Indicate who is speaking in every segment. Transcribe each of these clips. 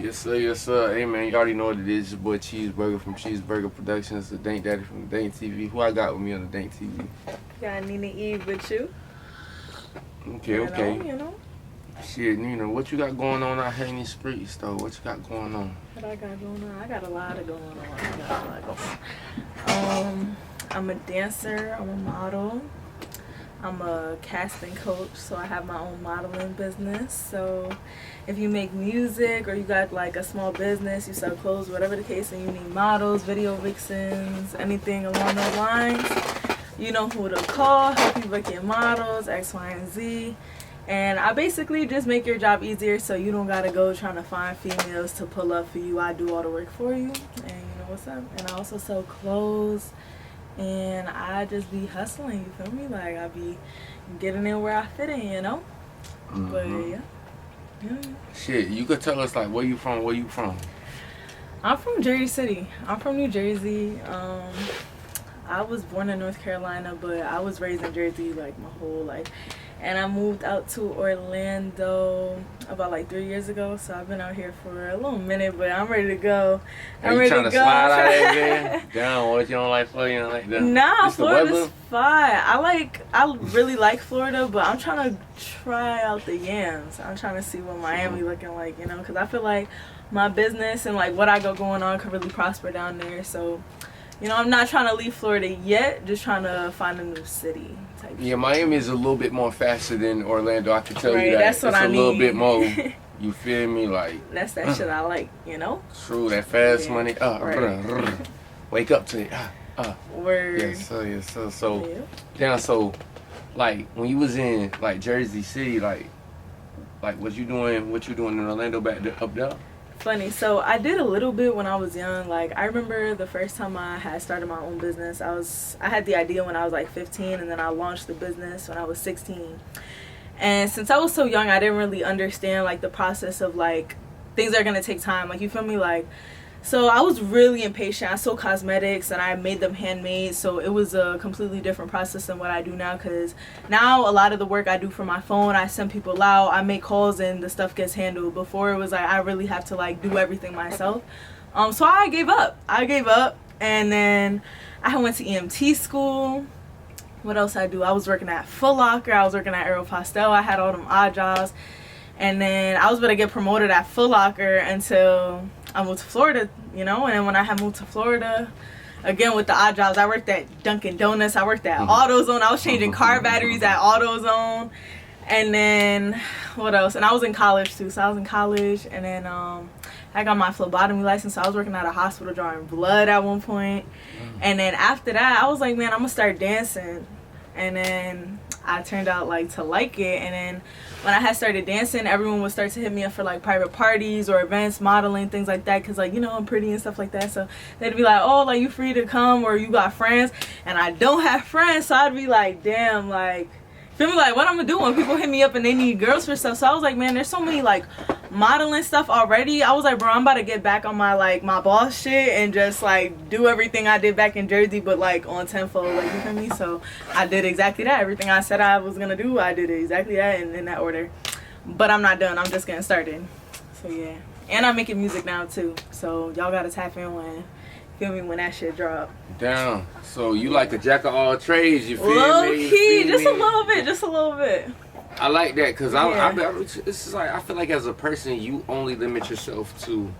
Speaker 1: Yes, sir, yes, sir. Hey, man, you already know what it is. Your boy Cheeseburger from Cheeseburger Productions, the Dank Daddy from Dank TV. Who I got with me on the Dank TV?
Speaker 2: Got Nina Eve with you.
Speaker 1: Okay, okay.
Speaker 2: You know.
Speaker 1: Shit, Nina, what you got going on out here in these streets, though? What you got going on?
Speaker 2: What I got going on? I got a lot of going on. I got a lot going on. I'm a dancer. I'm a model. I'm a casting coach, so I have my own modeling business. So if you make music or you got like a small business, you sell clothes, whatever the case, and you need models, video vixens, anything along those lines, you know who to call, help you book your models, X, Y, and Z. And I basically just make your job easier so you don't gotta go trying to find females to pull up for you. I do all the work for you, and you know what's up. And I also sell clothes. And I just be hustling, you feel me? Like, I be getting in where I fit in, you know?
Speaker 1: Mm-hmm.
Speaker 2: But, yeah.
Speaker 1: Shit, you could tell us, like, where you from?
Speaker 2: I'm from Jersey City. I'm from New Jersey. I was born in North Carolina, but I was raised in Jersey, like, my whole life. And I moved out to Orlando about like 3 years ago. So I've been out here for a little minute, but I'm ready to go.
Speaker 1: I'm ready to go. Slide out of there? Damn, what you don't like Florida? You don't like that?
Speaker 2: Nah, Florida's fine. I really like Florida, but I'm trying to try out the yams. I'm trying to see what Miami looking like, you know, because I feel like my business and like what I got going on could really prosper down there. So, you know, I'm not trying to leave Florida yet, just trying to find a new city.
Speaker 1: Yeah, Miami is a little bit more faster than Orlando. I can tell you that.
Speaker 2: That's what
Speaker 1: it's
Speaker 2: I
Speaker 1: a
Speaker 2: need.
Speaker 1: little bit more. You feel me? Like
Speaker 2: that's that shit I like, you know.
Speaker 1: True, that fast money. Wake up to it.
Speaker 2: Word.
Speaker 1: Yes, sir, yes, sir. So, down. So, like when you was in like Jersey City, like what you doing in Orlando up there?
Speaker 2: Funny. So I did a little bit when I was young. Like I remember the first time I had started my own business. I had the idea when I was like 15, and then I launched the business when I was 16. And since I was so young, I didn't really understand like the process of like things are gonna take time. Like you feel me? Like so I was really impatient. I sold cosmetics and I made them handmade, so it was a completely different process than what I do now, because now a lot of the work I do from my phone, I send people out, I make calls, and the stuff gets handled. Before it was like I really have to like do everything myself. So I gave up, and then I went to EMT school. What else I do? I was working at Foot Locker, I was working at Aeropostale, I had all them odd jobs. And then I was going to get promoted at Foot Locker until I moved to Florida, you know. And then when I had moved to Florida, again with the odd jobs, I worked at Dunkin' Donuts, I worked at AutoZone, I was changing car batteries at AutoZone. And then what else? And I was in college too, so I was in college. And then I got my phlebotomy license, so I was working at a hospital drawing blood at one point. And then after that, I was like, man, I'm going to start dancing. And then I turned out like to like it. And then when I had started dancing, everyone would start to hit me up for like private parties or events, modeling, things like that, because like, you know, I'm pretty and stuff like that. So they'd be like, oh, like you free to come, or you got friends. And I don't have friends, so I'd be like, damn, like, feel me, like what I'm gonna do when people hit me up and they need girls for stuff. So I was like, man, there's so many like modeling stuff already. I was like, bro, I'm about to get back on my like my boss shit and just like do everything I did back in Jersey, but like on tenfold, like, you feel me? So I did exactly that. Everything I said I was gonna do, I did exactly that, and in that order. But I'm not done, I'm just getting started. So yeah, and I'm making music now too, so y'all gotta tap in when, feel me, when that shit drop.
Speaker 1: Damn. So you like a jack of all trades, you feel
Speaker 2: Low
Speaker 1: me?
Speaker 2: key, just a little bit.
Speaker 1: I like that, because it's like, I feel like as a person, you only limit yourself to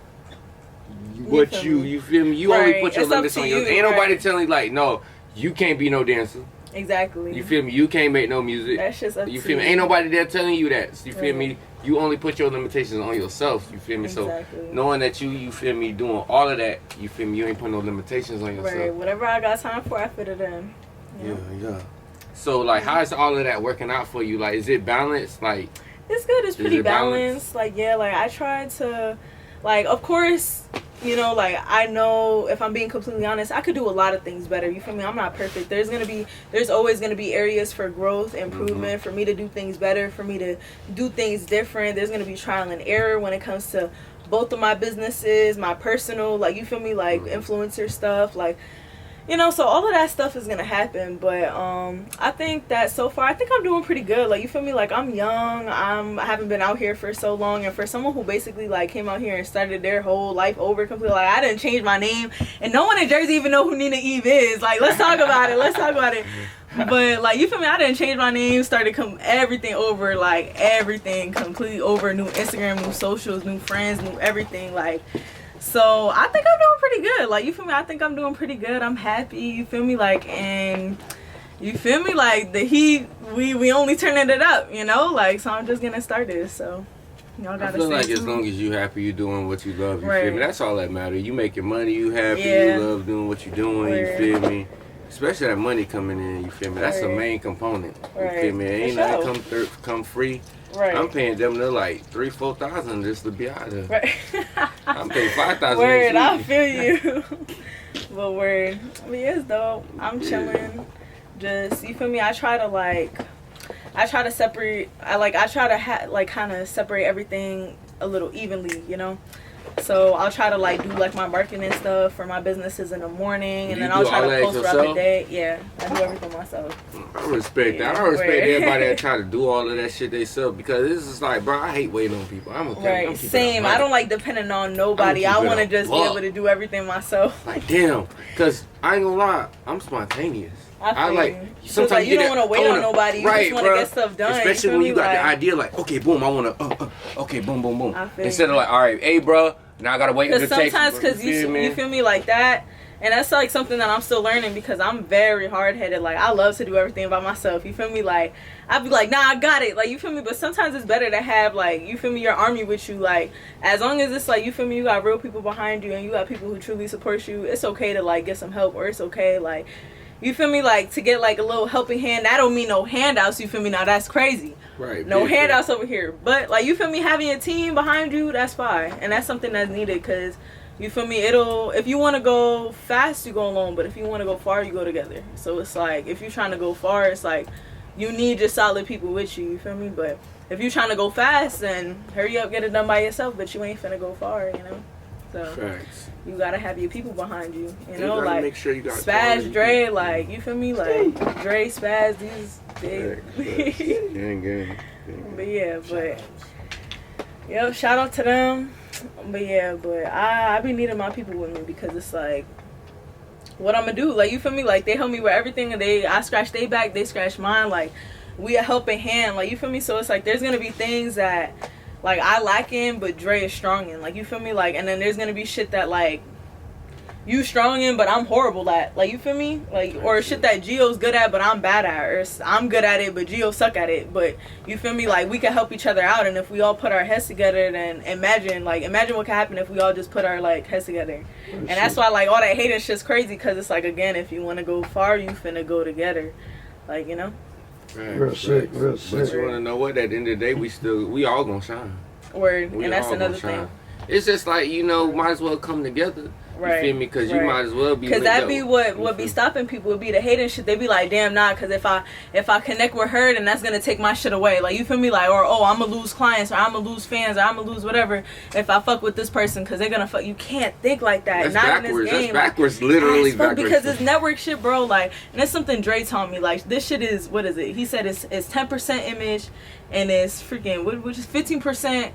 Speaker 1: what you feel me? You only put your limits on yourself. Ain't nobody telling you, like, no, you can't be no dancer.
Speaker 2: Exactly.
Speaker 1: You feel me? You can't make no music.
Speaker 2: That's just up to
Speaker 1: you. Feel me? Ain't nobody there telling you that. You feel me? You only put your limitations on yourself. You feel me?
Speaker 2: Exactly.
Speaker 1: So knowing that you feel me, doing all of that, you feel me? You ain't putting no limitations on yourself.
Speaker 2: Right. Whatever I got time for, I fit it in.
Speaker 1: Yeah. So like, how is all of that working out for you? Like, is it balanced? Like,
Speaker 2: it's good. It's pretty balanced. Like, yeah. Like, I try to, like, of course, you know, like, I know, if I'm being completely honest, I could do a lot of things better. You feel me? I'm not perfect. There's always gonna be areas for growth, improvement, for me to do things better, for me to do things different. There's gonna be trial and error when it comes to both of my businesses, my personal, like, you feel me, like, influencer stuff, like, You know, so all of that stuff is gonna happen, but I think that so far, I think I'm doing pretty good. Like, you feel me? Like, I'm young. I haven't been out here for so long, and for someone who basically like came out here and started their whole life over completely, like I didn't change my name, and no one in Jersey even know who Nina Eve is. Like, let's talk about it. Let's talk about it. But like, you feel me? I didn't change my name. Started everything over, like everything completely over. New Instagram, new socials, new friends, new everything. Like. So I think I'm doing pretty good. Like, you feel me? I think I'm doing pretty good. I'm happy. You feel me? Like, and you feel me? Like the heat, we only turning it up. You know, like, so I'm just getting started. So y'all gotta. I
Speaker 1: feel like as long as you happy, you doing what you love. You
Speaker 2: right.
Speaker 1: feel me? That's all that matters. You making money, you happy, you love doing what you doing. You feel me? Especially that money coming in. You feel me? That's the main component. You feel me? Ain't nothing come free. Right. I'm paying them to like $3,000-$4,000 just to be out there. Right. I'm paying $5,000.
Speaker 2: Word, I feel you. But word, but yes, though, I'm chilling. Just, you feel me? I try to separate. I try to kind of separate everything a little evenly, you know. So I'll try to like do like my marketing stuff for my businesses in the morning, and then I'll try to post throughout the day. Yeah, I do everything myself.
Speaker 1: I respect that. I respect everybody that try to do all of that shit themselves, because this is like, bro, I hate waiting on people. I'm
Speaker 2: same. I don't like depending on nobody. I want to just be able to do everything myself.
Speaker 1: Like, damn, because I ain't gonna lie, I'm spontaneous.
Speaker 2: I like sometimes like you don't want to wait on nobody. You just want to get stuff done.
Speaker 1: Especially when you got the idea, like, okay, boom, I want to, okay, boom, boom, boom. Instead of like, all right, hey, bro, now I gotta wait to text.
Speaker 2: Sometimes, because you feel me like that, and that's like something that I'm still learning, because I'm very hard headed. Like, I love to do everything by myself. You feel me? Like, I'd be like, nah, I got it. Like, you feel me? But sometimes it's better to have, like, you feel me, your army with you. Like, as long as it's like, you feel me, you got real people behind you, and you got people who truly support you. It's okay to like get some help, or it's okay like. You feel me? Like, to get, like, a little helping hand. That don't mean no handouts, you feel me? Now, that's crazy.
Speaker 1: Right.
Speaker 2: No handouts over here. But, like, you feel me? Having a team behind you, that's fine. And that's something that's needed, because, you feel me? If you want to go fast, you go alone. But if you want to go far, you go together. So, it's like, if you're trying to go far, it's like, you need just solid people with you, you feel me? But if you're trying to go fast, then hurry up, get it done by yourself. But you ain't finna go far, you know? So
Speaker 1: facts.
Speaker 2: You gotta have your people behind you. You know, like
Speaker 1: make sure you got
Speaker 2: Spaz, Dre, like, you feel me? Like Dre, Spaz, these big.
Speaker 1: Gang.
Speaker 2: But yeah, but shout out to them. But yeah, but I be needing my people with me, because it's like, what I'm gonna do? Like, you feel me? Like, they help me with everything, and I scratch their back, they scratch mine. Like, we a helping hand. Like, you feel me? So it's like, there's gonna be things that, like, I lack in, but Dre is strong in. Like, you feel me? Like, and then there's gonna be shit that, like, you strong in, but I'm horrible at. Like, you feel me? Like, or shit that Gio's good at, but I'm bad at. Or I'm good at it, but Gio suck at it. But, you feel me? Like, we can help each other out. And if we all put our heads together, then imagine what could happen if we all just put our, like, heads together. And that's why, like, all that hating shit's crazy. Because it's like, again, if you want to go far, you finna go together. Like, you know?
Speaker 1: Right, real shit. But you want to know what? At the end of the day, we all gonna shine.
Speaker 2: Word, and that's another thing.
Speaker 1: It's just like, you know, might as well come together. Right. You feel me? Because you might as well be.
Speaker 2: Because that be what be stopping people. Would be the hating shit. They be like, damn, nah. Because if I connect with her, then that's gonna take my shit away. Like, you feel me? Like, or I'm gonna lose clients, or I'm gonna lose fans, or I'm gonna lose whatever if I fuck with this person, because they're gonna fuck. You can't think like that.
Speaker 1: That's
Speaker 2: not
Speaker 1: backwards.
Speaker 2: In this game.
Speaker 1: That's backwards. Literally backwards.
Speaker 2: Because it's network shit, bro. Like, and that's something Dre taught me. Like, this shit is, what is it? He said it's 10% image, and it's freaking which is 15%.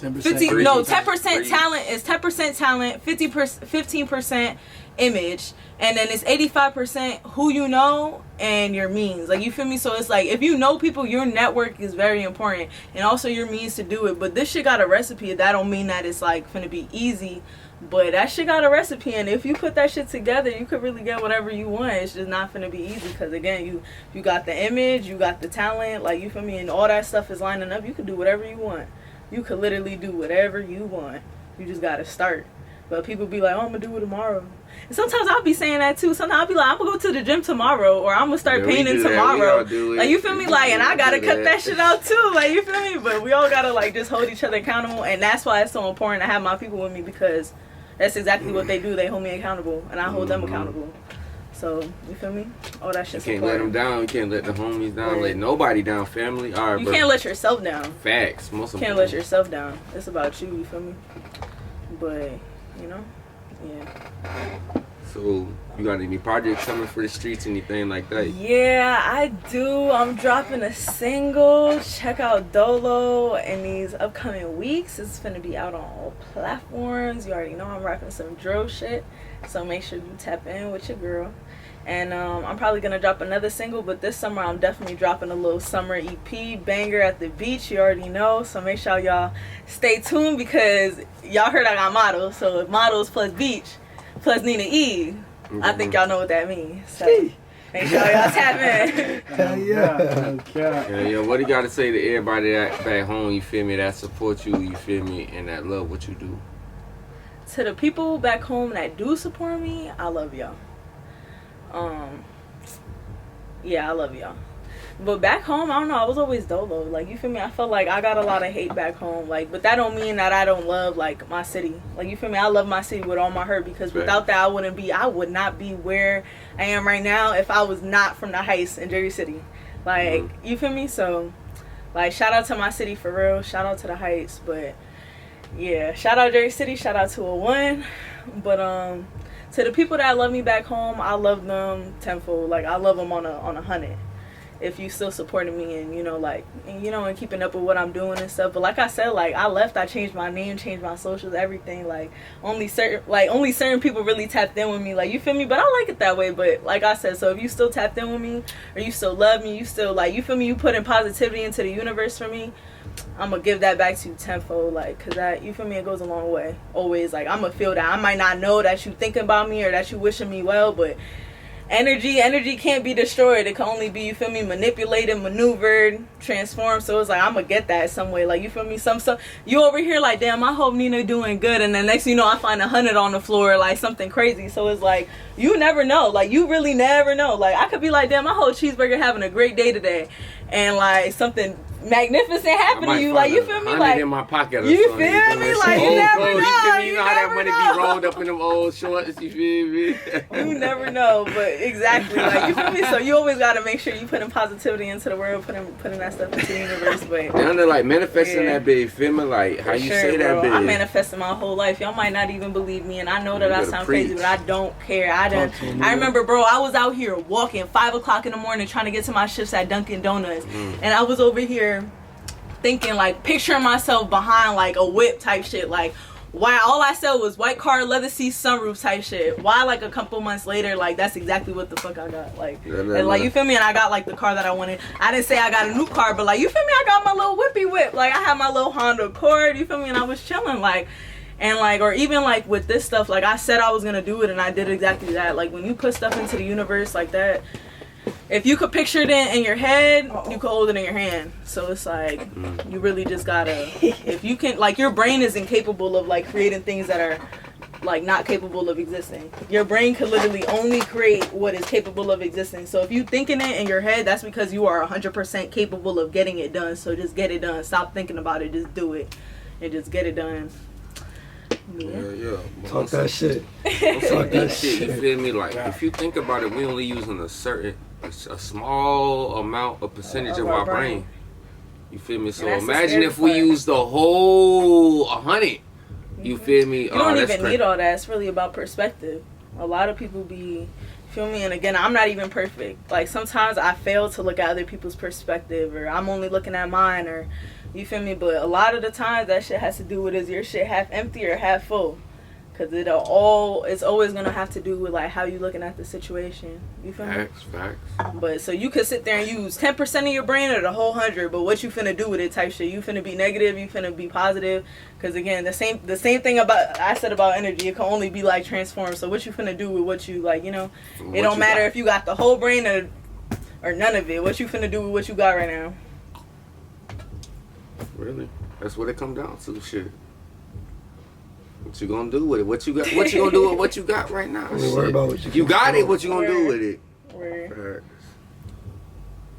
Speaker 2: 10% talent is 10% talent, 15% image, and then it's 85% who you know and your means. Like, you feel me? So it's like, if you know people, your network is very important, and also your means to do it. But this shit got a recipe. That don't mean that it's like finna be easy, but that shit got a recipe, and if you put that shit together, you could really get whatever you want. It's just not finna be easy, because again, you got the image, you got the talent, like, you feel me, and all that stuff is lining up. You could do whatever you want. You could literally do whatever you want. You just gotta start. But people be like, oh, I'm gonna do it tomorrow. And sometimes I'll be saying that too. Sometimes I'll be like, I'm gonna go to the gym tomorrow, or I'm gonna start painting tomorrow. Like, you feel me? Like, and I gotta cut that shit out too. Like, you feel me? But we all gotta, like, just hold each other accountable. And that's why it's so important to have my people with me, because that's exactly what they do. They hold me accountable, and I hold them accountable. So, you feel me? All that shit.
Speaker 1: You can't let them down. You can't let the homies down. Right. Let nobody down. Family. All right,
Speaker 2: you can't let yourself down.
Speaker 1: Facts. Most of
Speaker 2: you can't let yourself down. It's about you. You feel me? But, you know, yeah.
Speaker 1: So, you got any projects coming for the streets, anything like that?
Speaker 2: Yeah, I do. I'm dropping a single. Check out Dolo in these upcoming weeks. It's going to be out on all platforms. You already know I'm rocking some drill shit. So make sure you tap in with your girl. And I'm probably going to drop another single, but this summer I'm definitely dropping a little summer EP, Banger at the Beach. You already know. So make sure y'all stay tuned because y'all heard I got models. So models plus beach plus Nina E. I think y'all know what that means. So make sure y'all tap in.
Speaker 3: Hell yeah.
Speaker 1: Yeah, what do you got to say to everybody that back home, you feel me, that support you feel me, and that love what you do?
Speaker 2: To the people back home that do support me, I love y'all. Yeah, I love y'all. But back home, I don't know, I was always Dolo. Like, you feel me? I felt like I got a lot of hate back home. Like, but that don't mean that I don't love, like, my city. Like, you feel me? I love my city with all my heart because without that, I would not be where I am right now if I was not from the Heights in Jersey City. Like, you feel me? So, like, shout out to my city for real. Shout out to the Heights. But, yeah, shout out Jersey City. Shout out to 201. But, to the people that love me back home, I love them tenfold. Like, I love them on 100. If you still supporting me and, you know, like, and keeping up with what I'm doing and stuff. But like I said, like, I left, I changed my name, changed my socials, everything. Like, only certain people really tapped in with me. Like, you feel me? But I like it that way. But like I said, so if you still tapped in with me or you still love me, you still, like, you feel me? You putting positivity into the universe for me, I'm going to give that back to you tenfold. Like, because that, you feel me? It goes a long way. Always. Like, I'm going to feel that. I might not know that you thinking about me or that you wishing me well, but energy can't be destroyed. It can only be, you feel me, manipulated, maneuvered, transformed. So it's like, I'm gonna get that some way. Like, you feel me? Some you over here like, damn, I hope Nina doing good, and then next thing you know, I find 100 on the floor, like something crazy. So it's like, you never know. Like, you really never know. Like, I could be like, damn, my whole cheeseburger having a great day today, and like something magnificent happened to you. Like, you feel me? Like,
Speaker 1: in my pocket.
Speaker 2: You feel me? Like, you never know.
Speaker 1: You feel me? You know how that money be rolled up in them old shorts. You feel me?
Speaker 2: You never know, but exactly, like, you feel me? So you always gotta make sure you putting positivity into the world, putting that stuff into the universe. But
Speaker 1: down to like manifesting that big, feel me? Like how you say that big.
Speaker 2: I manifested my whole life. Y'all might not even believe me, and I know that I sound crazy, but I don't care. I remember, bro, I was out here walking 5 o'clock in the morning trying to get to my shifts at Dunkin' Donuts, and I was over here thinking, like, picturing myself behind like a whip type shit, like, why all I said was white car, leather seat, sunroof type shit. Why, like, a couple months later, like, that's exactly what the fuck I got. Like, and like, you feel me? And I got like the car that I wanted. I didn't say I got a new car, but like, you feel me? I got my little whippy whip. Like, I had my little Honda Accord. You feel me? And I was chilling, like. And like, or even like with this stuff, like, I said I was gonna do it, and I did exactly that. Like, when you put stuff into the universe like that, if you could picture it in your head, you could hold it in your hand. So it's like, you really just gotta, if you can, like, your brain is incapable of like creating things that are like not capable of existing. Your brain could literally only create what is capable of existing. So if you thinking it in your head, that's because you are 100% capable of getting it done. So just get it done. Stop thinking about it. Just do it. And just get it done.
Speaker 1: Yeah.
Speaker 3: Talk that shit.
Speaker 1: Talk that shit. You feel me? Like, if you think about it, we only using a small amount, a percentage of our brain. You feel me? So imagine if we use the whole 100. You feel me?
Speaker 2: You don't even need all that. It's really about perspective. A lot of people be, feel me? And again, I'm not even perfect. Like, sometimes I fail to look at other people's perspective, or I'm only looking at mine, or you feel me? But a lot of the times that shit has to do with, is your shit half empty or half full? Because it's always going to have to do with like how you looking at the situation. You feel me?
Speaker 1: Facts.
Speaker 2: But so you could sit there and use 10% of your brain or the whole 100, but what you finna do with it type shit. You finna be negative, you finna be positive. Because again, the same thing I said about energy, it can only be like transformed. So what you finna do with what you like, it don't matter if you got the whole brain or none of it. What you finna do with what you got right now?
Speaker 1: Really? That's what it come down to, shit. What you gonna do with it? What you gonna do with what you got right now?
Speaker 3: Don't worry about what
Speaker 1: you got it. What you gonna do with it?
Speaker 2: Word.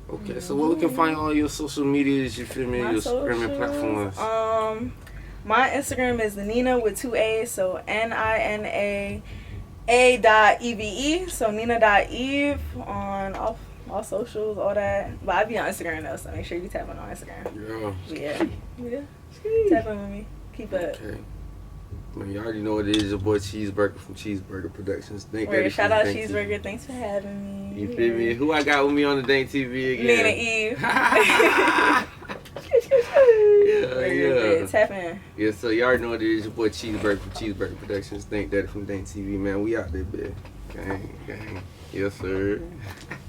Speaker 1: Okay, so where we can find all your social medias? You feel me? Your streaming platforms.
Speaker 2: My Instagram is Nina with 2 A's, so NINA A.EVE. So Nina.Eve on all socials, all that. But I be on Instagram though, so make sure you tap on Instagram. Yeah. Tap in with me. Keep up.
Speaker 1: Okay. Man, you already know what it is. Your boy Cheeseburger from Cheeseburger Productions.
Speaker 2: Shout out Cheeseburger. TV. Thanks for having me.
Speaker 1: You feel me? Who I got with me on the Dang TV again?
Speaker 2: Nina Eve.
Speaker 1: Yeah.
Speaker 2: Tap in.
Speaker 1: Yeah, so you already know what it is. Your boy Cheeseburger from Cheeseburger Productions. Thank Daddy from Dang TV, man. We out there, bitch. Gang. Yes, sir.